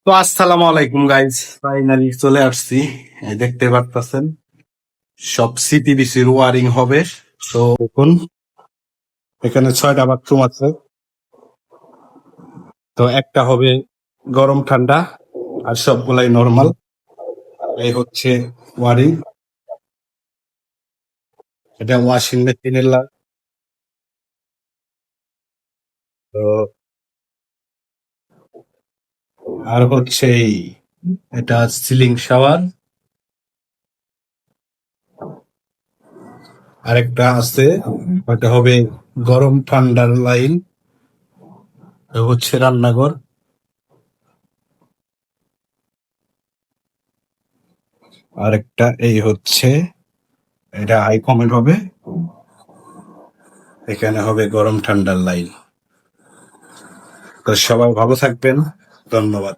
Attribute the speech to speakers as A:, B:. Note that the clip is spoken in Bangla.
A: তো আসসালামু আলাইকুম গাইজ, ফাইনালি চলে আসছি। এই দেখতে পারতেছেন সব সিটিডিসির ওয়ারিং হবে। তো দেখুন, এখানে 6টা বাথরুম আছে। তো একটা হবে গরম ঠান্ডা, আর সবগুলাই নর্মাল। এই হচ্ছে ওয়ারিং। এটা ওয়াশিং মেশিনের তো আর হচ্ছে এটা সিলিং শাওয়ার। আরেকটা আছে, ওটা হবে গরম ঠান্ডার লাইন। হচ্ছে রান্নাঘর। আরেকটা এই হচ্ছে, এটা হাই কমেন্ট হবে। এখানে হবে গরম ঠান্ডার লাইন। তো সবাই ভালো থাকবেন। ধন্যবাদ।